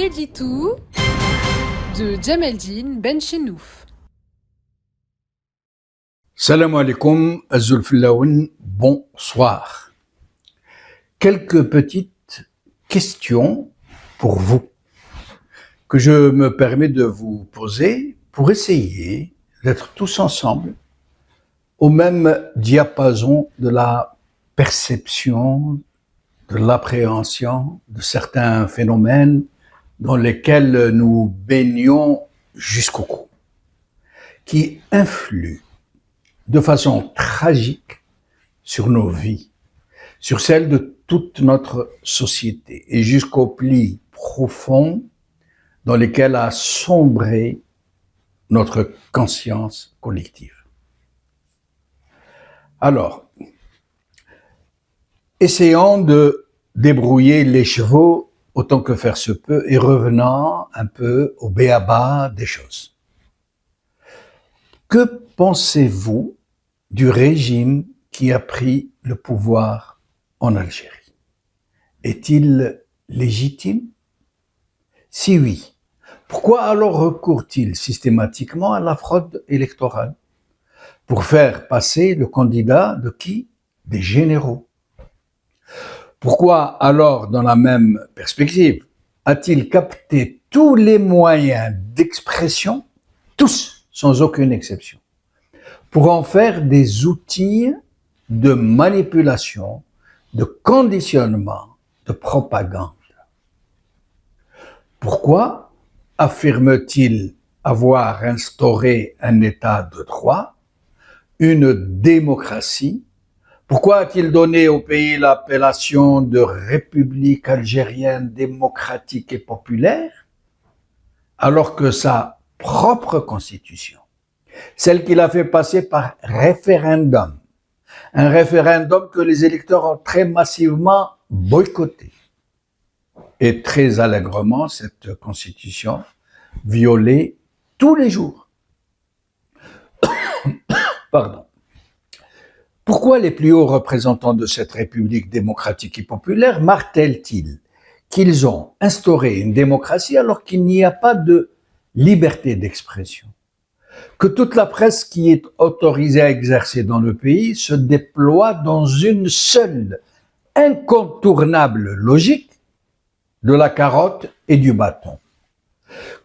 Daily To de Djemeldine Benchenouf. Salam alaikum, Azulfillaoun, bonsoir. Quelques petites questions pour vous que je me permets de vous poser pour essayer d'être tous ensemble au même diapason de la perception, de l'appréhension de certains phénomènes dans lesquels nous baignons jusqu'au cou, qui influent de façon tragique sur nos vies, sur celles de toute notre société et jusqu'aux plis profonds dans lesquels a sombré notre conscience collective. Alors, essayons de débrouiller les chevaux autant que faire se peut et revenons un peu au b.a.-ba des choses. Que pensez-vous du régime qui a pris le pouvoir en Algérie? Est-il légitime? Si oui, pourquoi alors recourt-il systématiquement à la fraude électorale pour faire passer le candidat de qui? Des généraux. Pourquoi alors, dans la même perspective, a-t-il capté tous les moyens d'expression, tous, sans aucune exception, pour en faire des outils de manipulation, de conditionnement, de propagande? Pourquoi affirme-t-il avoir instauré un État de droit, une démocratie? Pourquoi a-t-il donné au pays l'appellation de République algérienne démocratique et populaire, alors que sa propre constitution, celle qu'il a fait passer par référendum, un référendum que les électeurs ont très massivement boycotté, et très allègrement cette constitution violée tous les jours. Pardon. Pourquoi les plus hauts représentants de cette République démocratique et populaire martèlent-ils qu'ils ont instauré une démocratie alors qu'il n'y a pas de liberté d'expression? Que toute la presse qui est autorisée à exercer dans le pays se déploie dans une seule, incontournable logique de la carotte et du bâton.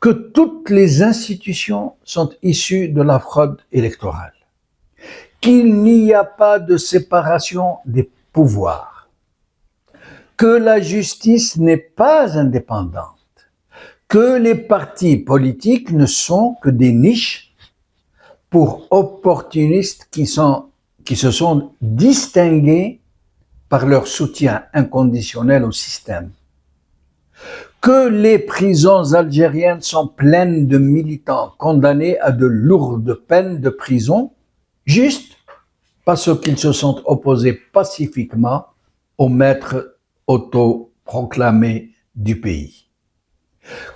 Que toutes les institutions sont issues de la fraude électorale. Qu'il n'y a pas de séparation des pouvoirs. Que la justice n'est pas indépendante. Que les partis politiques ne sont que des niches pour opportunistes qui se sont distingués par leur soutien inconditionnel au système. Que les prisons algériennes sont pleines de militants condamnés à de lourdes peines de prison, juste parce qu'ils se sont opposés pacifiquement au maître autoproclamé du pays.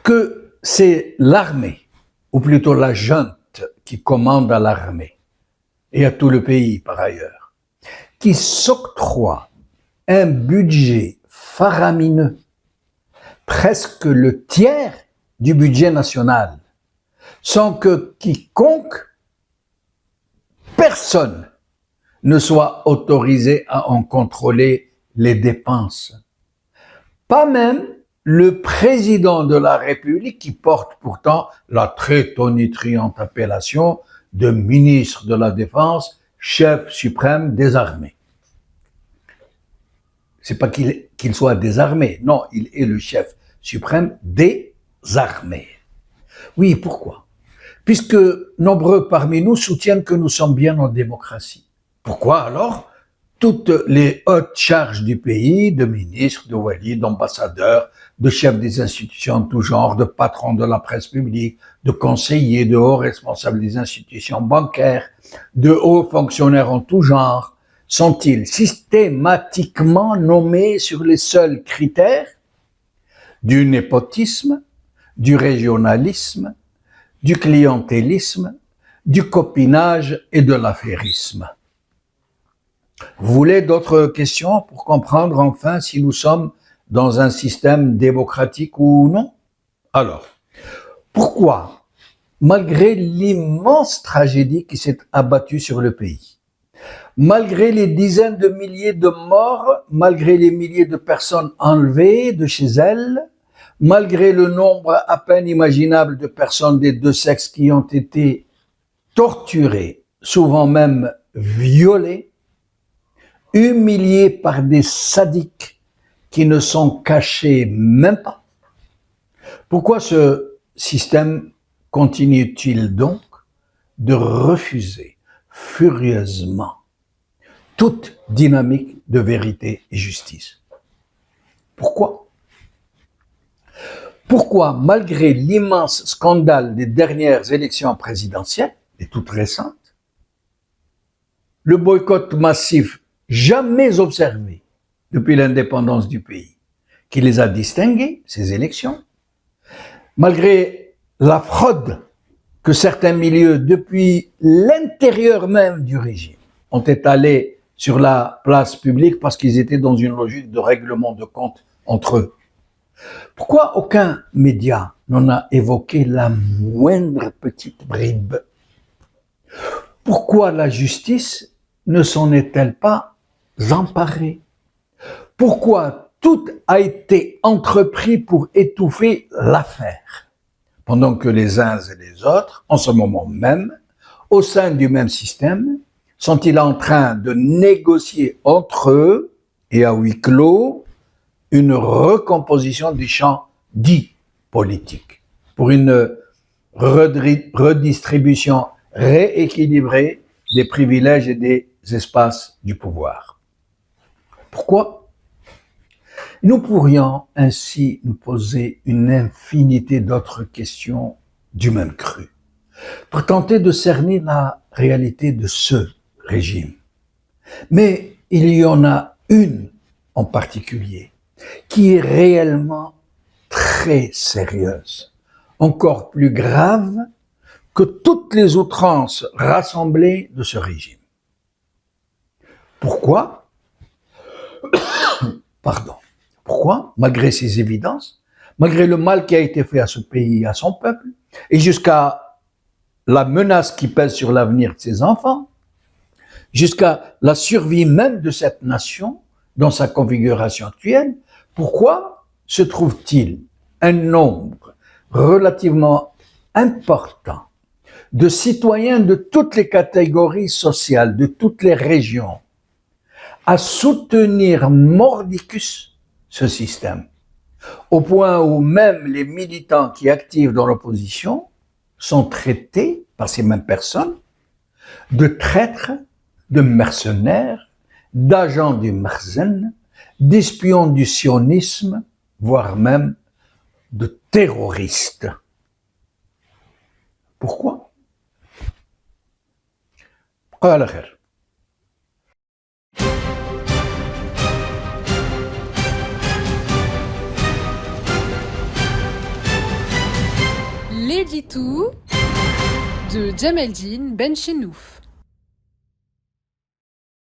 Que c'est l'armée, ou plutôt la junte qui commande à l'armée, et à tout le pays par ailleurs, qui s'octroie un budget faramineux, presque le tiers du budget national, sans que quiconque, personne, ne soit autorisé à en contrôler les dépenses. Pas même le président de la République qui porte pourtant la très tonitruante appellation de ministre de la Défense, chef suprême des armées. C'est pas qu'il soit des armées, non, il est le chef suprême des armées. Oui, pourquoi? Puisque nombreux parmi nous soutiennent que nous sommes bien en démocratie. Pourquoi alors toutes les hautes charges du pays, de ministres, de walis, d'ambassadeurs, de chefs des institutions en tout genre, de patrons de la presse publique, de conseillers, de hauts responsables des institutions bancaires, de hauts fonctionnaires en tout genre, sont-ils systématiquement nommés sur les seuls critères du népotisme, du régionalisme, du clientélisme, du copinage et de l'affairisme? Vous voulez d'autres questions pour comprendre enfin si nous sommes dans un système démocratique ou non? Alors, pourquoi, malgré l'immense tragédie qui s'est abattue sur le pays, malgré les dizaines de milliers de morts, malgré les milliers de personnes enlevées de chez elles, malgré le nombre à peine imaginable de personnes des deux sexes qui ont été torturées, souvent même violées, humiliées par des sadiques qui ne sont cachés même pas. Pourquoi ce système continue-t-il donc de refuser furieusement toute dynamique de vérité et justice? Pourquoi? Pourquoi, malgré l'immense scandale des dernières élections présidentielles, et toutes récentes, le boycott massif jamais observé depuis l'indépendance du pays, qui les a distinguées, ces élections, malgré la fraude que certains milieux, depuis l'intérieur même du régime, ont étalé sur la place publique parce qu'ils étaient dans une logique de règlement de compte entre eux. Pourquoi aucun média n'en a évoqué la moindre petite bribe? Pourquoi la justice ne s'en est-elle pas emparée? Pourquoi tout a été entrepris pour étouffer l'affaire, pendant que les uns et les autres, en ce moment même, au sein du même système, sont-ils en train de négocier entre eux et à huis clos une recomposition du champ dit politique pour une redistribution rééquilibrée des privilèges et des espaces du pouvoir? Pourquoi? Nous pourrions ainsi nous poser une infinité d'autres questions du même cru, pour tenter de cerner la réalité de ce régime. Mais il y en a une en particulier qui est réellement très sérieuse, encore plus grave que toutes les outrances rassemblées de ce régime. Pourquoi? Pardon. Pourquoi, malgré ces évidences, malgré le mal qui a été fait à ce pays et à son peuple, et jusqu'à la menace qui pèse sur l'avenir de ses enfants, jusqu'à la survie même de cette nation dans sa configuration actuelle, pourquoi se trouve-t-il un nombre relativement important de citoyens de toutes les catégories sociales, de toutes les régions, à soutenir mordicus ce système, au point où même les militants qui activent dans l'opposition sont traités par ces mêmes personnes de traîtres, de mercenaires, d'agents du Merzen, d'espions du sionisme, voire même de terroristes. Pourquoi? قال خير. L'édito de Djemeldine Benchenouf.